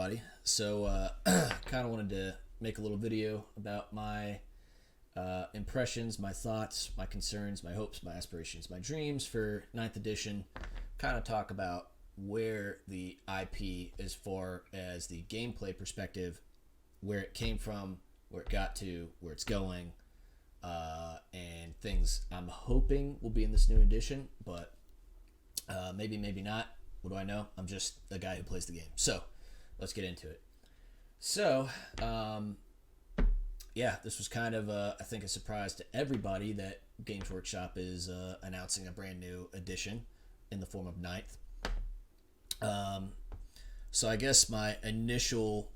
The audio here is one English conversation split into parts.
everybody. So, kind of wanted to make a little video about my impressions, my thoughts, my concerns, my hopes, my aspirations, my dreams for ninth edition. Kind of talk about where the IP, as far as the gameplay perspective, where it came from, where it got to, where it's going, and things I'm hoping will be in this new edition, but maybe, maybe not. What do I know? I'm just a guy who plays the game. So, let's get into it. So, yeah, this was kind of, I think, a surprise to everybody that Games Workshop is announcing a brand new edition in the form of ninth. So I guess my initial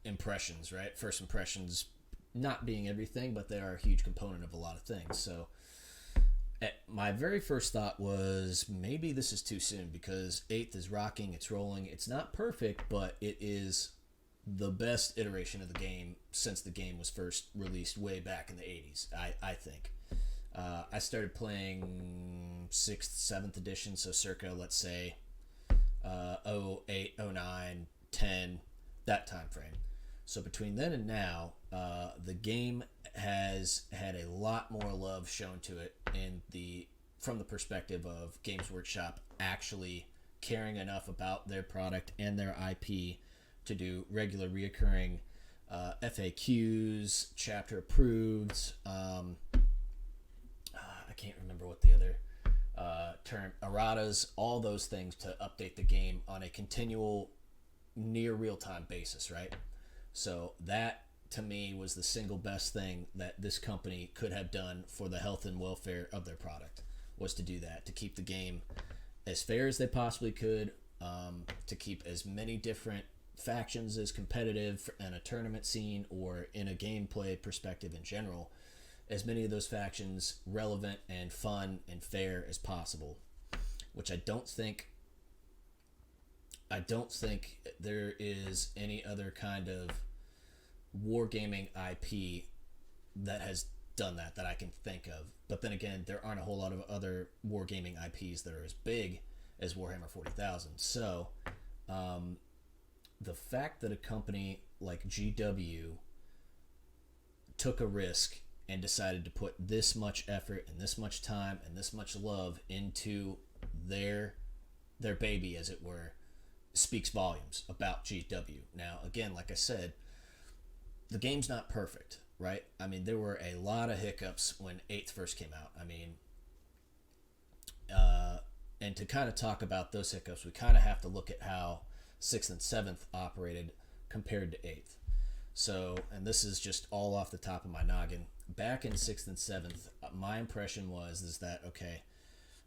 impressions, right? First impressions not being everything, but they are a huge component of a lot of things. So, my very first thought was maybe this is too soon because 8th is rocking, it's rolling. It's not perfect, but it is the best iteration of the game since the game was first released way back in the 80s, I think. I started playing 6th, 7th edition, so circa, let's say, 08, 09, 10, that time frame. So between then and now, the game has had a lot more love shown to it from the perspective of Games Workshop actually caring enough about their product and their IP to do regular reoccurring FAQs, chapter approved. I can't remember what the other term, erratas, all those things to update the game on a continual, near real-time basis, right? So that, to me, was the single best thing that this company could have done for the health and welfare of their product, was to do that, to keep the game as fair as they possibly could, to keep as many different factions as competitive in a tournament scene or in a gameplay perspective in general, as many of those factions relevant and fun and fair as possible, which I don't think there is any other kind of wargaming IP that has done that I can think of. But then again, there aren't a whole lot of other wargaming IPs that are as big as Warhammer 40,000. So, the fact that a company like GW took a risk and decided to put this much effort and this much time and this much love into their baby, as it were, speaks volumes about GW. Now, again, like I said, the game's not perfect, right? I mean, there were a lot of hiccups when 8th first came out. I mean, and to kind of talk about those hiccups, we kind of have to look at how 6th and 7th operated compared to 8th. So, and this is just all off the top of my noggin. Back in 6th and 7th, my impression is that, okay,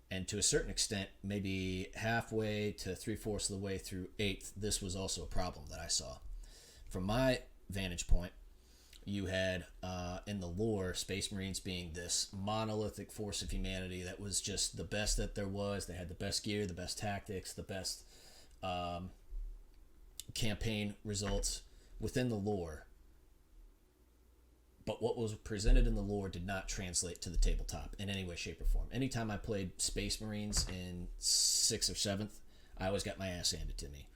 and to a certain extent, maybe halfway to 3/4 of the way through 8th, this was also a problem that I saw. From my vantage point, you had in the lore Space Marines being this monolithic force of humanity that was just the best that there was. They had the best gear, the best tactics, the best campaign results within the lore. But what was presented in the lore did not translate to the tabletop in any way, shape, or form. Anytime I played Space Marines in 6th or 7th, I always got my ass handed to me.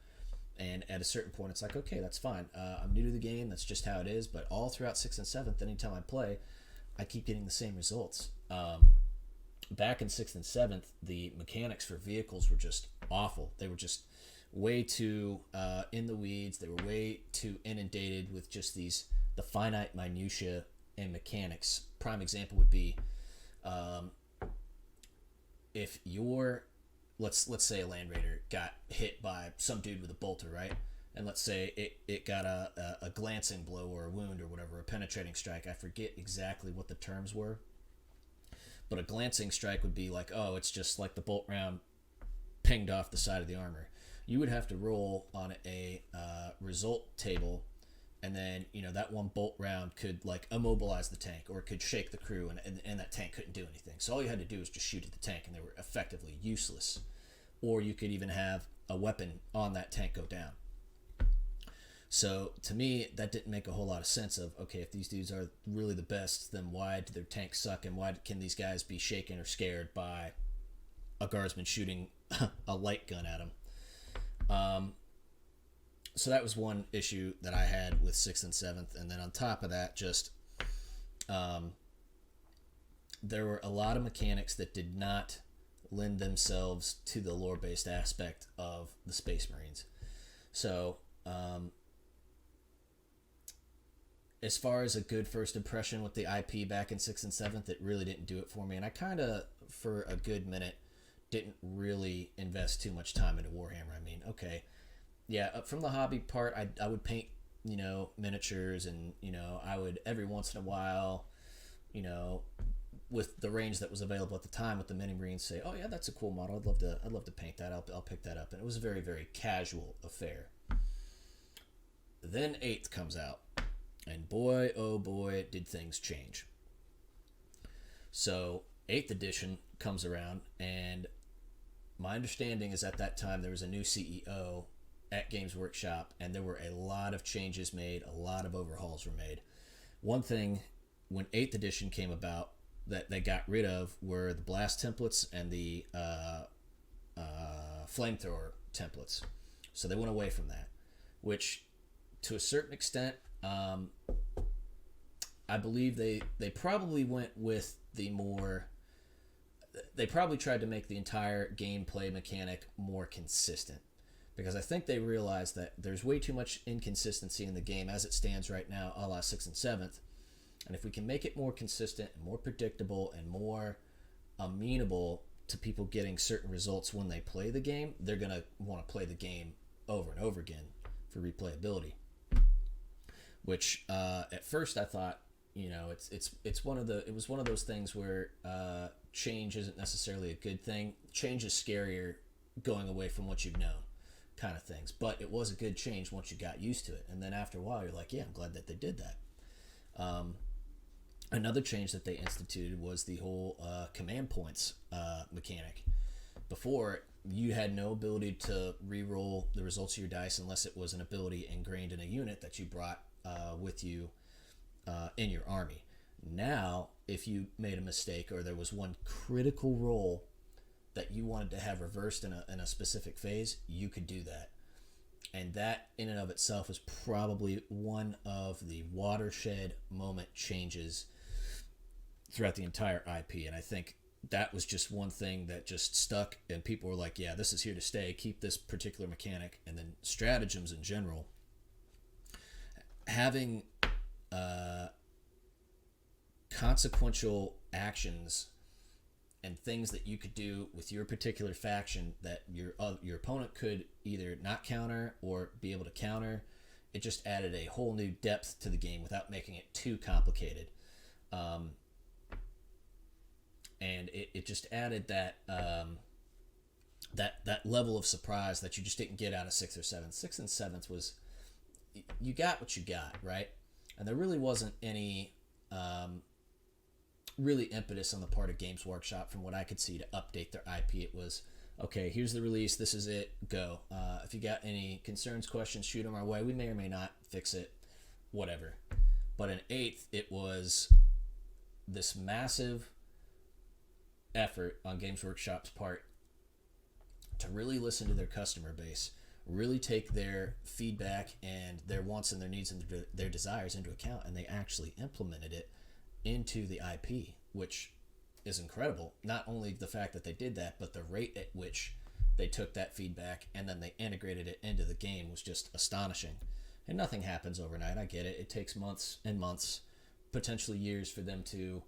And at a certain point, it's like, okay, that's fine. I'm new to the game. That's just how it is. But all throughout 6th and 7th, anytime I play, I keep getting the same results. Back in 6th and 7th, the mechanics for vehicles were just awful. They were just way too in the weeds. They were way too inundated with just the finite minutia and mechanics. Prime example would be if you're let's say a Land Raider got hit by some dude with a bolter, right? And let's say it got a glancing blow or a wound or whatever, a penetrating strike. I forget exactly what the terms were. But a glancing strike would be like, oh, it's just like the bolt round pinged off the side of the armor. You would have to roll on a result table, and then, that one bolt round could like immobilize the tank or it could shake the crew, and that tank couldn't do anything. So all you had to do was just shoot at the tank, and they were effectively useless. Or you could even have a weapon on that tank go down. So to me, that didn't make a whole lot of sense of, okay, if these dudes are really the best, then why do their tanks suck, and why can these guys be shaken or scared by a guardsman shooting a light gun at them? so that was one issue that I had with 6th and 7th, and then on top of that, just there were a lot of mechanics that did not lend themselves to the lore-based aspect of the Space Marines. So, as far as a good first impression with the IP back in 6th and 7th, it really didn't do it for me. And I kind of, for a good minute, didn't really invest too much time into Warhammer. I mean, okay, yeah, from the hobby part, I would paint, miniatures, and, I would every once in a while, with the range that was available at the time with the Mini Marines, say, oh yeah, that's a cool model. I'd love to paint that. I'll pick that up. And it was a very, very casual affair. Then 8th comes out. And boy, oh boy, did things change. So 8th edition comes around, and my understanding is at that time there was a new CEO at Games Workshop, and there were a lot of changes made, a lot of overhauls were made. One thing, when 8th edition came about, that they got rid of were the blast templates and the flamethrower templates. So they went away from that, which to a certain extent, I believe they probably went with the more... They probably tried to make the entire gameplay mechanic more consistent, because I think they realized that there's way too much inconsistency in the game as it stands right now, a la 6th and 7th. And if we can make it more consistent and more predictable and more amenable to people getting certain results when they play the game, they're going to want to play the game over and over again for replayability. Which at first I thought, it was one of those things where change isn't necessarily a good thing. Change is scarier going away from what you've known, kind of things. But it was a good change once you got used to it. And then after a while, you're like, yeah, I'm glad that they did that. Another change that they instituted was the whole command points mechanic. Before, you had no ability to re-roll the results of your dice unless it was an ability ingrained in a unit that you brought with you in your army. Now, if you made a mistake or there was one critical roll that you wanted to have reversed in a specific phase, you could do that. And that in and of itself is probably one of the watershed moment changes throughout the entire IP. And I think that was just one thing that just stuck, and people were like, yeah, this is here to stay. Keep this particular mechanic. And then stratagems in general. Having consequential actions and things that you could do with your particular faction that your opponent could either not counter or be able to counter, it just added a whole new depth to the game without making it too complicated. And it just added that that level of surprise that you just didn't get out of 6th or 7th. 6th and 7th was, you got what you got, right? And there really wasn't any really impetus on the part of Games Workshop, from what I could see, to update their IP. It was, okay, here's the release, this is it, go. If you got any concerns, questions, shoot them our way. We may or may not fix it, whatever. But in 8th, it was this massive effort on Games Workshop's part to really listen to their customer base, really take their feedback and their wants and their needs and their desires into account, and they actually implemented it into the IP, which is incredible. Not only the fact that they did that, but the rate at which they took that feedback and then they integrated it into the game was just astonishing. And nothing happens overnight. I get it. It takes months and months, potentially years, for them to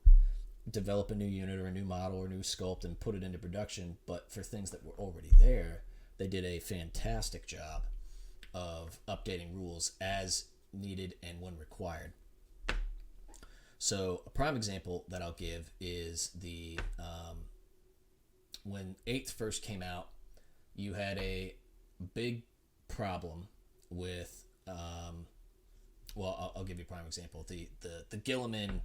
develop a new unit or a new model or a new sculpt and put it into production. But for things that were already there, they did a fantastic job of updating rules as needed and when required. So a prime example that I'll give is the when 8th first came out, you had a big problem with I'll give you a prime example, the Gilliman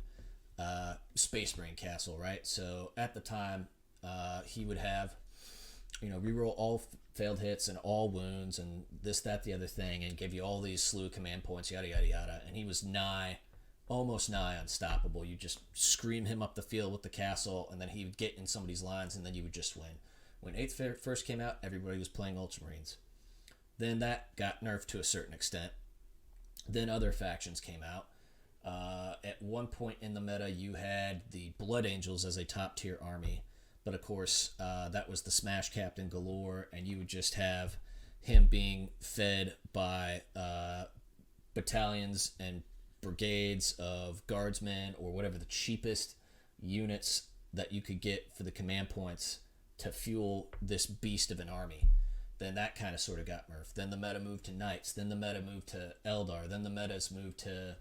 Space Marine castle, right? So at the time, he would have, reroll all failed hits and all wounds and this, that, the other thing, and give you all these slew command points, yada, yada, yada. And he was almost nigh unstoppable. You just scream him up the field with the castle, and then he would get in somebody's lines, and then you would just win. When 8th first came out, everybody was playing Ultramarines. Then that got nerfed to a certain extent. Then other factions came out. At one point in the meta, you had the Blood Angels as a top tier army, but of course, that was the Smash Captain galore, and you would just have him being fed by battalions and brigades of guardsmen or whatever the cheapest units that you could get for the command points to fuel this beast of an army. Then that kind of sort of got nerfed. Then the meta moved to Knights. Then the meta moved to Eldar. Then the metas moved to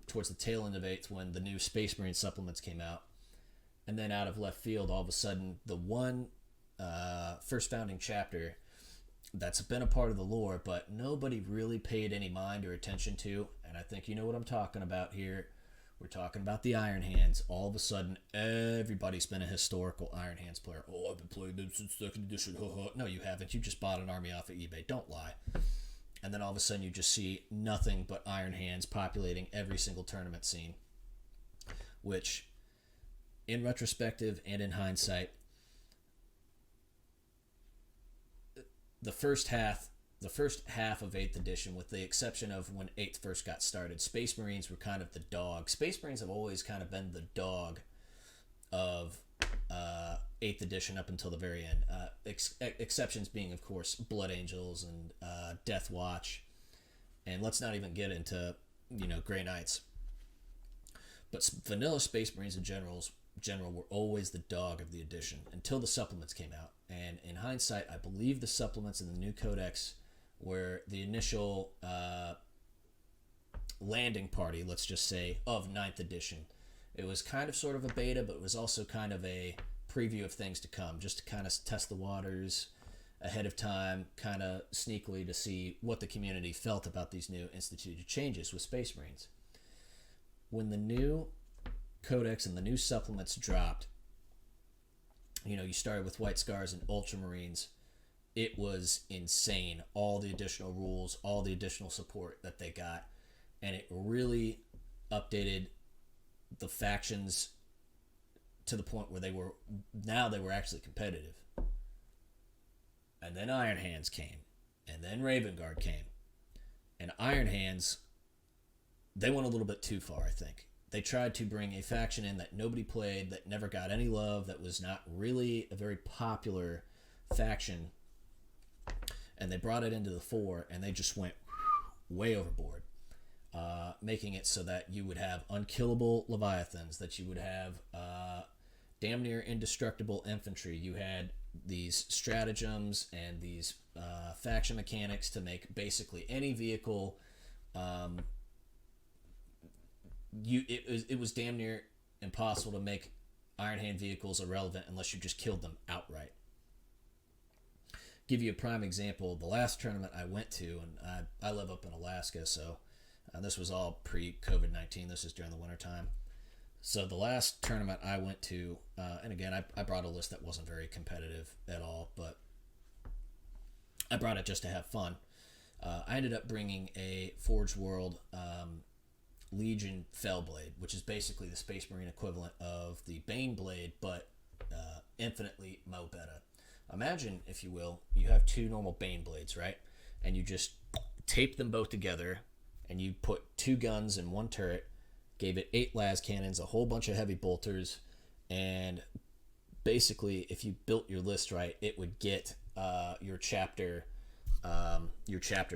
towards the tail end of 8th when the new Space Marine supplements came out. And then out of left field, all of a sudden, the one first founding chapter that's been a part of the lore, but nobody really paid any mind or attention to, and I think you know what I'm talking about here. We're talking about the Iron Hands. All of a sudden, everybody's been a historical Iron Hands player. Oh, I've been playing them since 2nd edition. No, you haven't. You just bought an army off of eBay. Don't lie. And then all of a sudden, you just see nothing but Iron Hands populating every single tournament scene, which, in retrospective and in hindsight, the first half of 8th edition, with the exception of when 8th first got started, Space Marines were kind of the dog. Space Marines have always kind of been the dog of 8th edition up until the very end. Exceptions being, of course, Blood Angels and Death Watch. And let's not even get into, Grey Knights. But vanilla Space Marines in general were always the dog of the edition until the supplements came out. And in hindsight, I believe the supplements in the new codex were the initial landing party, let's just say, of 9th edition. It was kind of sort of a beta, but it was also kind of a preview of things to come, just to kind of test the waters ahead of time, kind of sneakily to see what the community felt about these new instituted changes with Space Marines. When the new codex and the new supplements dropped, you started with White Scars and Ultramarines. It was insane. All the additional rules, all the additional support that they got, and it really updated the factions to the point where they were actually competitive. And then Iron Hands came, and then Raven Guard came, and Iron Hands, they went a little bit too far, I think. They tried to bring a faction in that nobody played, that never got any love, that was not really a very popular faction, and they brought it into the fore, and they just went way overboard, making it so that you would have unkillable Leviathans, that you would have damn near indestructible infantry. You had these stratagems and these faction mechanics to make basically any vehicle... It was damn near impossible to make Iron Hand vehicles irrelevant unless you just killed them outright. Give you a prime example. The last tournament I went to, and I live up in Alaska, so this was all pre-COVID-19. This is during the wintertime. So the last tournament I went to, and again, I brought a list that wasn't very competitive at all, but I brought it just to have fun. I ended up bringing a Forge World Legion Fellblade, which is basically the Space Marine equivalent of the Bane Blade, but infinitely mo beta. Imagine, if you will, you have two normal Bane Blades, right? And you just tape them both together, and you put two guns in one turret, gave it 8 las cannons, a whole bunch of heavy bolters, and basically, if you built your list right, it would get your chapter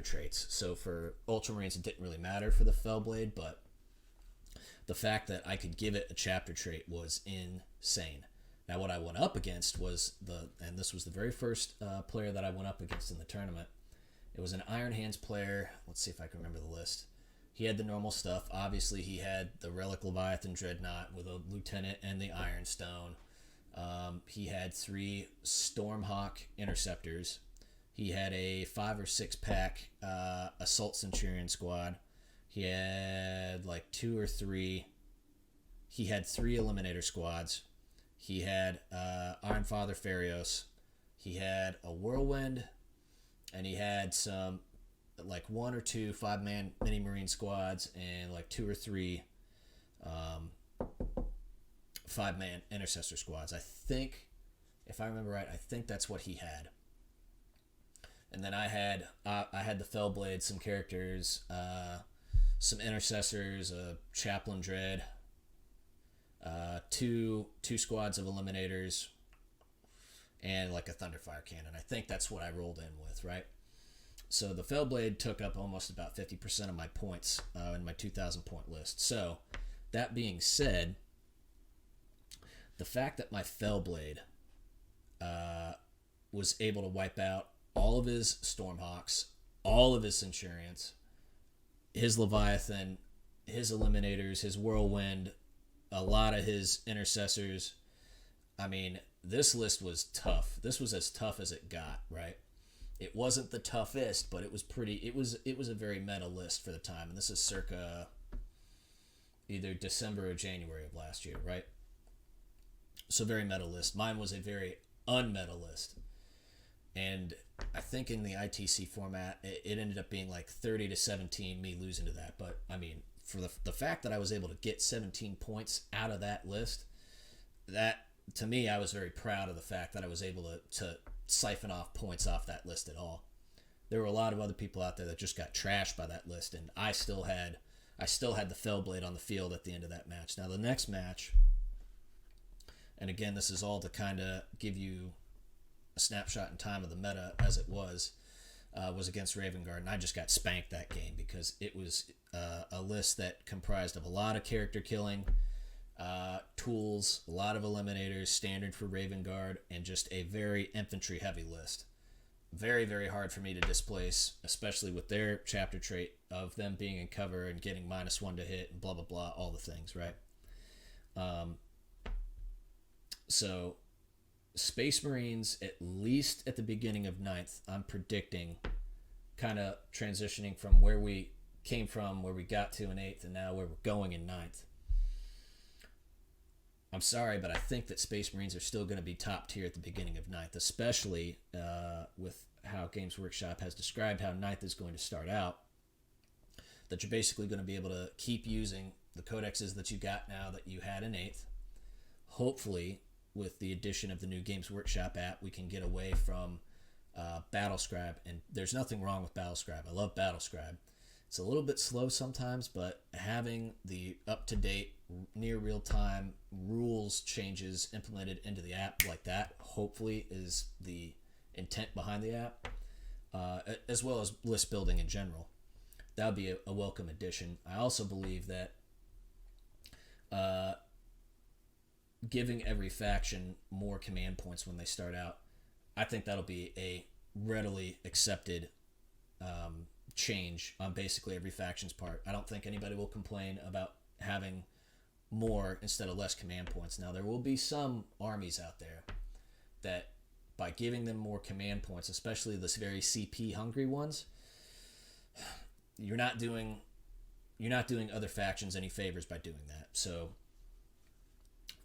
traits. So for Ultramarines, it didn't really matter for the Fellblade, but the fact that I could give it a chapter trait was insane. Now, what I went up against was and this was the very first player that I went up against in the tournament. It was an Iron Hands player. Let's see if I can remember the list. He had the normal stuff. Obviously, he had the Relic Leviathan Dreadnought with a Lieutenant and the Ironstone. He had 3 Stormhawk Interceptors. He had a 5 or 6 pack Assault Centurion squad. He had like 2 or 3. He had 3 Eliminator squads. He had Ironfather Farios. He had a Whirlwind, and he had some like 1 or 2 5-man mini Marine squads and like 2 or 3 5-man Intercessor squads. I think, if I remember right, I think that's what he had. And then I had the Fellblade, some characters, some intercessors, a chaplain dread, two squads of eliminators, and like a Thunderfire cannon. I think that's what I rolled in with, right? So the Fellblade took up almost about 50% of my points in my 2,000 point list. So that being said, the fact that my Fellblade was able to wipe out all of his Stormhawks, all of his Centurions, his Leviathan, his Eliminators, his Whirlwind, a lot of his Intercessors. I mean, this list was tough. This was as tough as it got, right? It wasn't the toughest, but it was pretty. It was a very meta list for the time, and this is circa either December or January of last year, right? So very meta list. Mine was a very unmeta list, and I think in the ITC format, it ended up being like 30-17, me losing to that. But I mean, for the fact that I was able to get 17 points out of that list, that to me, I was very proud of the fact that I was able to siphon off points off that list at all. There were a lot of other people out there that just got trashed by that list, and I still had the Fellblade on the field at the end of that match. Now the next match, and again, this is all to kind of give you a snapshot in time of the meta as it was against Raven Guard, and I just got spanked that game because it was a list that comprised of a lot of character killing, tools, a lot of eliminators, standard for Raven Guard, and just a very infantry heavy list. Very, very hard for me to displace, especially with their chapter trait of them being in cover and getting -1 to hit and blah blah blah, all the things, right? So Space Marines, at least at the beginning of 9th, I'm predicting kind of transitioning from where we came from, where we got to in 8th, and now where we're going in 9th. I'm sorry, but I think that Space Marines are still going to be top tier at the beginning of 9th, especially with how Games Workshop has described how 9th is going to start out, that you're basically going to be able to keep using the codexes that you got now that you had in 8th. Hopefully, with the addition of the new Games Workshop app, we can get away from Battlescribe, and there's nothing wrong with Battlescribe. I love Battlescribe. It's a little bit slow sometimes, but having the up-to-date, near real-time rules changes implemented into the app like that, hopefully, is the intent behind the app, as well as list building in general. That would be a welcome addition. I also believe that giving every faction more command points when they start out, I think that'll be a readily accepted change on basically every faction's part. I don't think anybody will complain about having more instead of less command points. Now, there will be some armies out there that by giving them more command points, especially the very CP hungry ones, you're not doing other factions any favors by doing that. So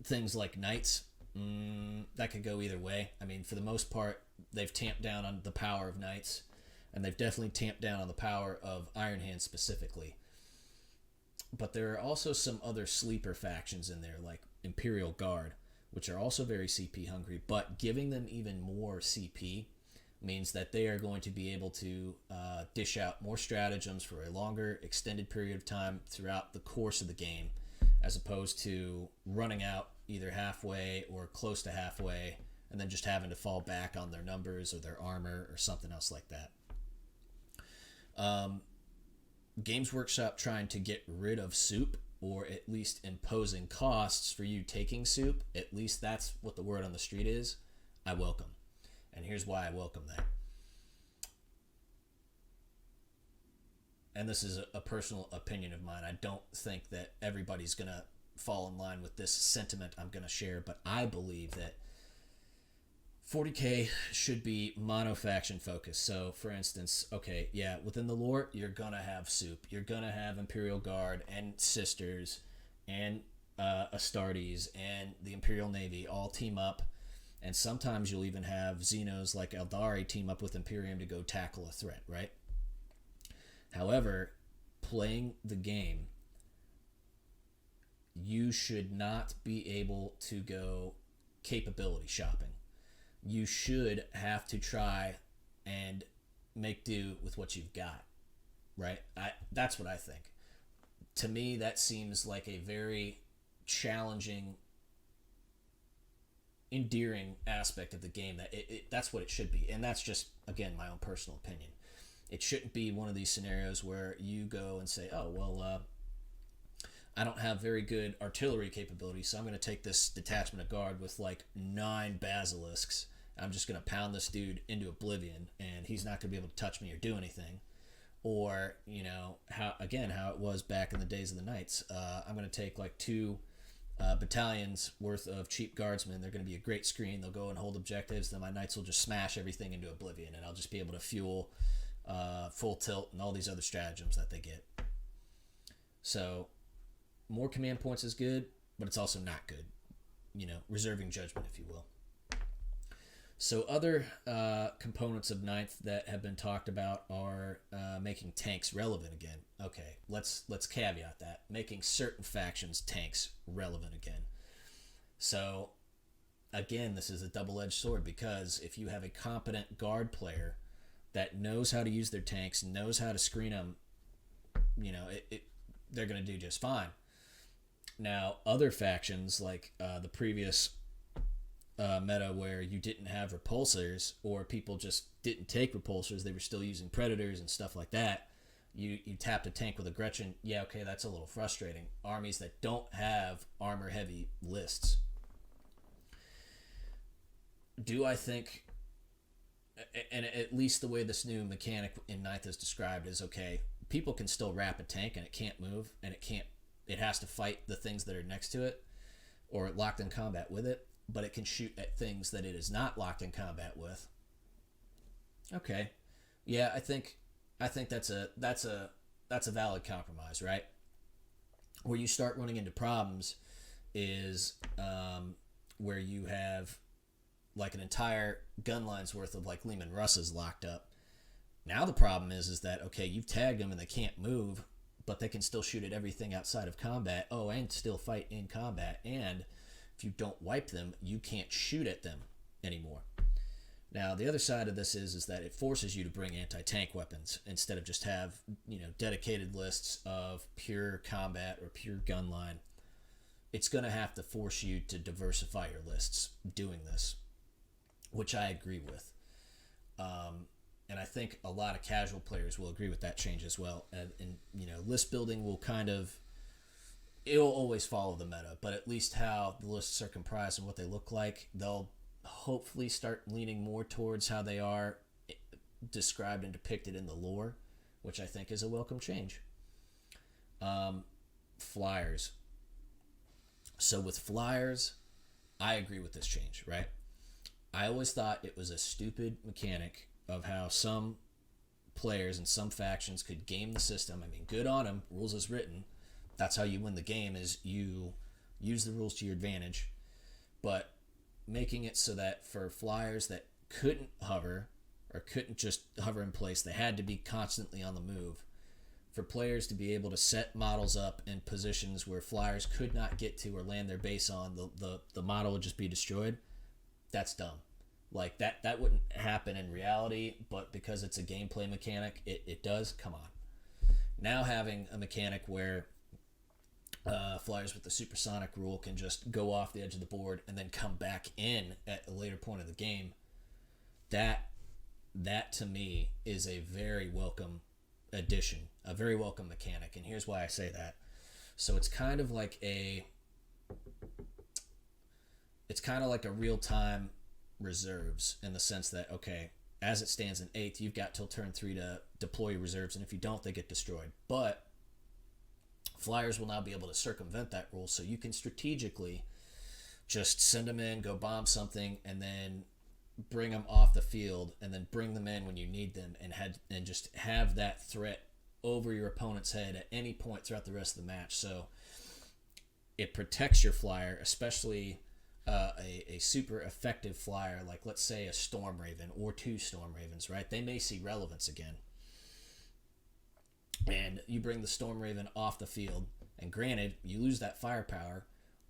things like knights, that could go either way. I mean, for the most part, they've tamped down on the power of knights, and they've definitely tamped down on the power of Iron Hands specifically. But there are also some other sleeper factions in there, like Imperial Guard, which are also very CP hungry, but giving them even more CP means that they are going to be able to dish out more stratagems for a longer, extended period of time throughout the course of the game, as opposed to running out either halfway or close to halfway and then just having to fall back on their numbers or their armor or something else like that. Games Workshop trying to get rid of soup, or at least imposing costs for you taking soup, at least that's what the word on the street is, I welcome. And here's why I welcome that. And this is a personal opinion of mine. I don't think that everybody's going to fall in line with this sentiment I'm going to share, but I believe that 40K should be mono-faction focused. So, for instance, okay, yeah, within the lore, you're going to have soup. You're going to have Imperial Guard and Sisters and Astartes and the Imperial Navy all team up. And sometimes you'll even have Xenos like Eldari team up with Imperium to go tackle a threat, right? However, playing the game, you should not be able to go capability shopping. You should have to try and make do with what you've got, right? That's what I think. To me, that seems like a very challenging, endearing aspect of the game. That that's what it should be, and that's just, again, my own personal opinion. It shouldn't be one of these scenarios where you go and say, oh, well, I don't have very good artillery capability, so I'm going to take this detachment of guard with like 9 basilisks. I'm just going to pound this dude into oblivion, and he's not going to be able to touch me or do anything. Or, how it was back in the days of the Knights. I'm going to take like 2 battalions worth of cheap guardsmen. They're going to be a great screen. They'll go and hold objectives. Then my Knights will just smash everything into oblivion, and I'll just be able to fuel full tilt and all these other stratagems that they get. So more command points is good, but it's also not good. Reserving judgment, if you will. So other components of Ninth that have been talked about are making tanks relevant again. Okay, let's caveat that. Making certain factions tanks relevant again. So again, this is a double-edged sword, because if you have a competent guard player that knows how to use their tanks, knows how to screen them, they're going to do just fine. Now, other factions, like the previous meta where you didn't have repulsors, or people just didn't take repulsors, they were still using predators and stuff like that, you tapped a tank with a Gretchen, yeah, okay, that's a little frustrating. Armies that don't have armor-heavy lists. Do I think, and at least the way this new mechanic in Ninth is described is, okay, people can still wrap a tank and it can't move, and it has to fight the things that are next to it or locked in combat with it, but it can shoot at things that it is not locked in combat with. Okay, yeah, I think that's a valid compromise, right? Where you start running into problems is where you have like an entire gun line's worth of like Lehman Russes locked up. Now the problem is that, okay, you've tagged them and they can't move, but they can still shoot at everything outside of combat. Oh, and still fight in combat. And if you don't wipe them, you can't shoot at them anymore. Now, the other side of this is that it forces you to bring anti-tank weapons instead of just have, dedicated lists of pure combat or pure gun line. It's going to have to force you to diversify your lists doing this, which I agree with. And I think a lot of casual players will agree with that change as well. And list building will it'll always follow the meta, but at least how the lists are comprised and what they look like, they'll hopefully start leaning more towards how they are described and depicted in the lore, which I think is a welcome change. Flyers. So with flyers, I agree with this change, right? I always thought it was a stupid mechanic of how some players and some factions could game the system. I mean, good on them. Rules as written. That's how you win the game, is you use the rules to your advantage. But making it so that for flyers that couldn't hover or couldn't just hover in place, they had to be constantly on the move. For players to be able to set models up in positions where flyers could not get to or land their base on, the model would just be destroyed. That's dumb. Like, that wouldn't happen in reality, but because it's a gameplay mechanic, it does. Come on. Now having a mechanic where flyers with the supersonic rule can just go off the edge of the board and then come back in at a later point of the game, that to me is a very welcome addition, a very welcome mechanic. And here's why I say that. So it's kind of like a real-time reserves, in the sense that, okay, as it stands in 8th, you've got till turn 3 to deploy your reserves, and if you don't, they get destroyed. But flyers will now be able to circumvent that rule, so you can strategically just send them in, go bomb something, and then bring them off the field, and then bring them in when you need them, and just have that threat over your opponent's head at any point throughout the rest of the match. So it protects your flyer, especially a super effective flyer, like let's say a Storm Raven or 2 Storm Ravens, right? They may see relevance again. And you bring the Storm Raven off the field, and granted, you lose that firepower,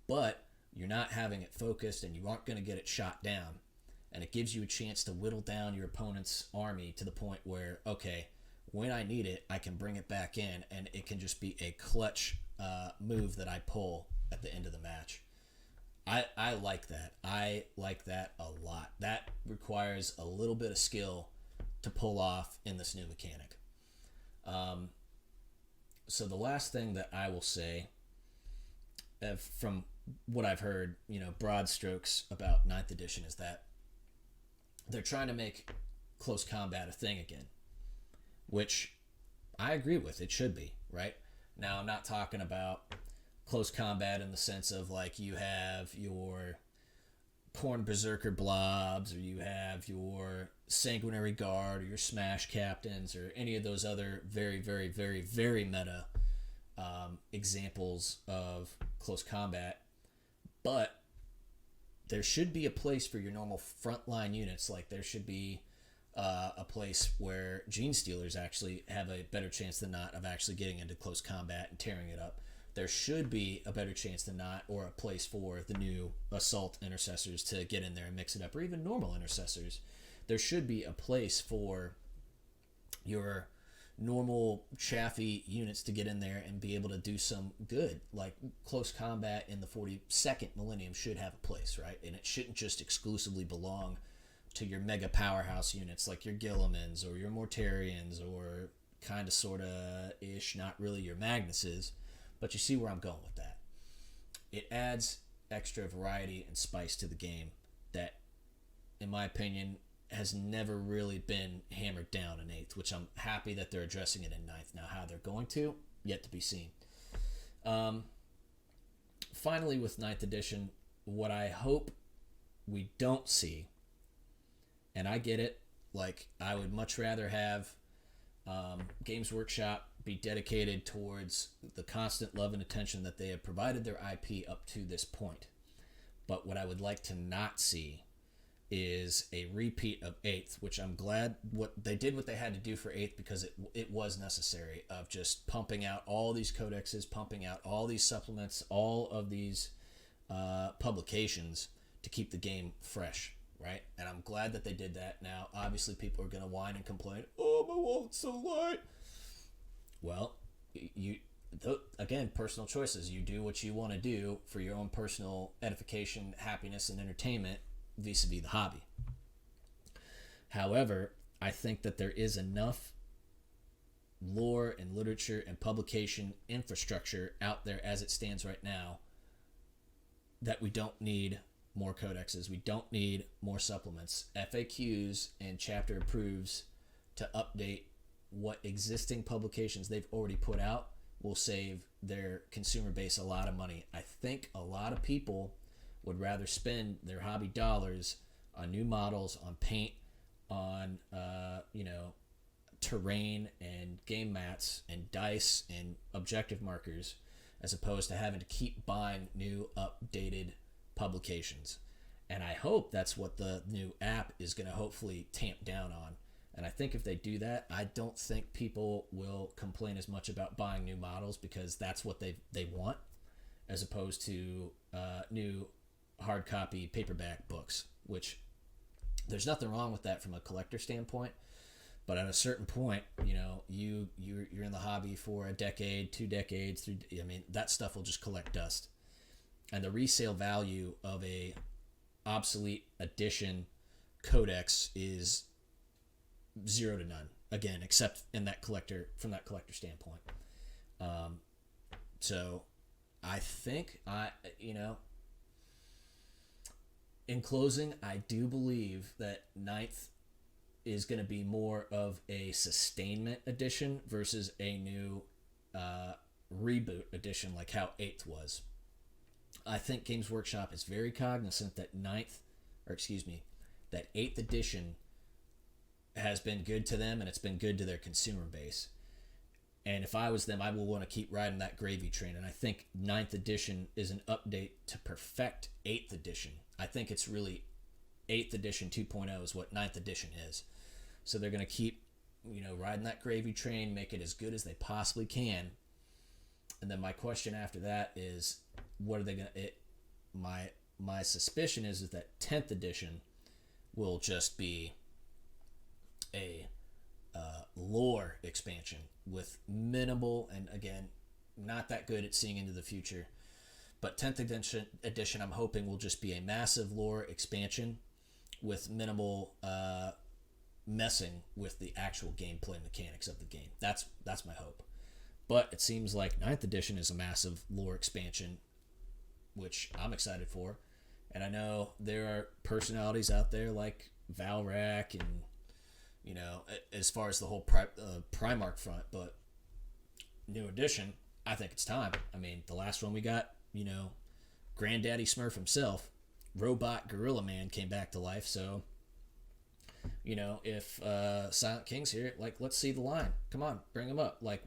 but you're not having it focused and you aren't going to get it shot down. And it gives you a chance to whittle down your opponent's army to the point where, okay, when I need it, I can bring it back in, and it can just be a clutch move that I pull at the end of the match. I like that. I like that a lot. That requires a little bit of skill to pull off in this new mechanic. So the last thing that I will say, from what I've heard, broad strokes about 9th edition, is that they're trying to make close combat a thing again, which I agree with. It should be, right? Now, I'm not talking about close combat in the sense of like you have your Khorne Berserker blobs, or you have your Sanguinary Guard, or your Smash Captains, or any of those other very, very, very, very meta examples of close combat. But there should be a place for your normal frontline units. Like there should be a place where Gene Stealers actually have a better chance than not of actually getting into close combat and tearing it up. There should be a better chance than not, or a place for the new assault intercessors to get in there and mix it up, or even normal intercessors. There should be a place for your normal chaffy units to get in there and be able to do some good. Like close combat in the 42nd millennium should have a place, right? And it shouldn't just exclusively belong to your mega powerhouse units like your Guillimans or your Mortarians, or kind of sort of ish, not really your Magnuses. But you see where I'm going with that. It adds extra variety and spice to the game that, in my opinion, has never really been hammered down in 8th, which I'm happy that they're addressing it in 9th. Now, how they're going to, yet to be seen. Finally, with 9th edition, what I hope we don't see, and I get it, like I would much rather have Games Workshop be dedicated towards the constant love and attention that they have provided their IP up to this point. But what I would like to not see is a repeat of 8th, which I'm glad what they had to do for 8th, because it was necessary, of just pumping out all these codexes, pumping out all these supplements, all of these publications to keep the game fresh, right? And I'm glad that they did that. Now, obviously, people are going to whine and complain, oh, my wallet's so light. Well, again, personal choices. You do what you want to do for your own personal edification, happiness, and entertainment vis-a-vis the hobby. However, I think that there is enough lore and literature and publication infrastructure out there as it stands right now that we don't need more codexes. We don't need more supplements. FAQs and chapter approves to update what existing publications they've already put out will save their consumer base a lot of money. I think a lot of people would rather spend their hobby dollars on new models, on paint, on terrain and game mats and dice and objective markers, as opposed to having to keep buying new updated publications. And I hope that's what the new app is going to hopefully tamp down on. And I think if they do that, I don't think people will complain as much about buying new models, because that's what they want, as opposed to new hard copy paperback books, which there's nothing wrong with that from a collector standpoint. But at a certain point, you're in the hobby for a decade, 2 decades, that stuff will just collect dust. And the resale value of a obsolete edition codex is 0 to none, again, except from that collector standpoint. So I think in closing, I do believe that 9th is going to be more of a sustainment edition versus a new reboot edition, like how 8th was. I think Games Workshop is very cognizant that 8th edition has been good to them, and it's been good to their consumer base. And if I was them, I will want to keep riding that gravy train. And I think 9th edition is an update to perfect 8th edition. I think it's really 8th edition 2.0 is what 9th edition is. So they're going to keep, riding that gravy train, make it as good as they possibly can. And then my question after that is, what are they going to... My suspicion is that 10th edition will just be a lore expansion with minimal, and again, not that good at seeing into the future. But 10th edition, I'm hoping will just be a massive lore expansion with minimal messing with the actual gameplay mechanics of the game. That's my hope. But it seems like 9th edition is a massive lore expansion, which I'm excited for. And I know there are personalities out there like Valrak and, you know, as far as the whole Primarch front, but new edition, I think it's time. I mean, the last one we got, you know, Granddaddy Smurf himself, Robot Gorilla Man, came back to life. So, you know, if Silent King's here, like, let's see the line. Come on, bring him up. Like,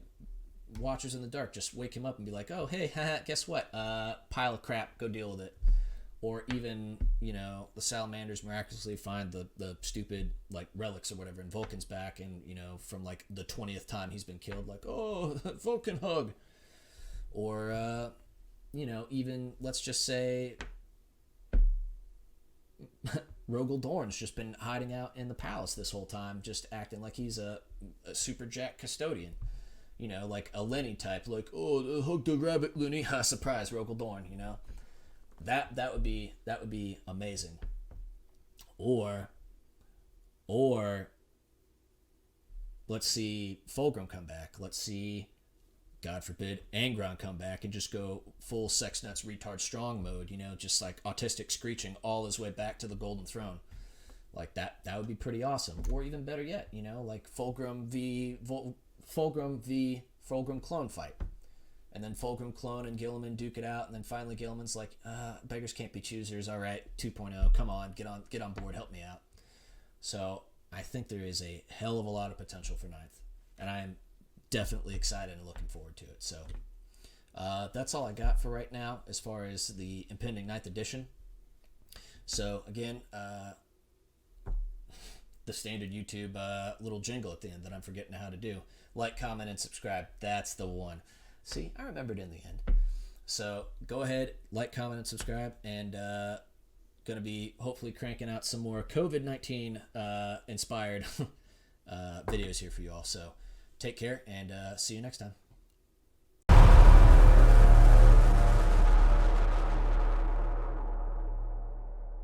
Watchers in the Dark, just wake him up and be like, oh, hey, haha, guess what? Pile of crap, go deal with it. Or even, you know, the Salamanders miraculously find the stupid, like, relics or whatever, and Vulcan's back, and, you know, from, like, the 20th time he's been killed, like, oh, Vulcan hug. Or, you know, even, let's just say, Rogel Dorn's just been hiding out in the palace this whole time, just acting like he's a super jack custodian. You know, like a Lenny type, like, oh, hug the rabbit, Lenny, ha, surprise, Rogel Dorn, you know. That would be amazing. Or let's see Fulgrim come back. Let's see, God forbid, Angron come back and just go full sex nuts retard strong mode, you know, just like autistic screeching all his way back to the Golden Throne. Like that would be pretty awesome. Or even better yet, you know, like Fulgrim v Fulgrim clone fight. And then Fulgrim clone and Gilliman duke it out, and then finally Gilliman's like, beggars can't be choosers, all right, 2.0, come on, get on board, help me out. So I think there is a hell of a lot of potential for 9th, and I am definitely excited and looking forward to it. So that's all I got for right now as far as the impending 9th edition. So again, the standard YouTube little jingle at the end that I'm forgetting how to do. Like, comment, and subscribe. That's the one. See, I remembered in the end. So go ahead, like, comment, and subscribe, and going to be hopefully cranking out some more COVID-19 inspired videos here for you all. So take care, and see you next time.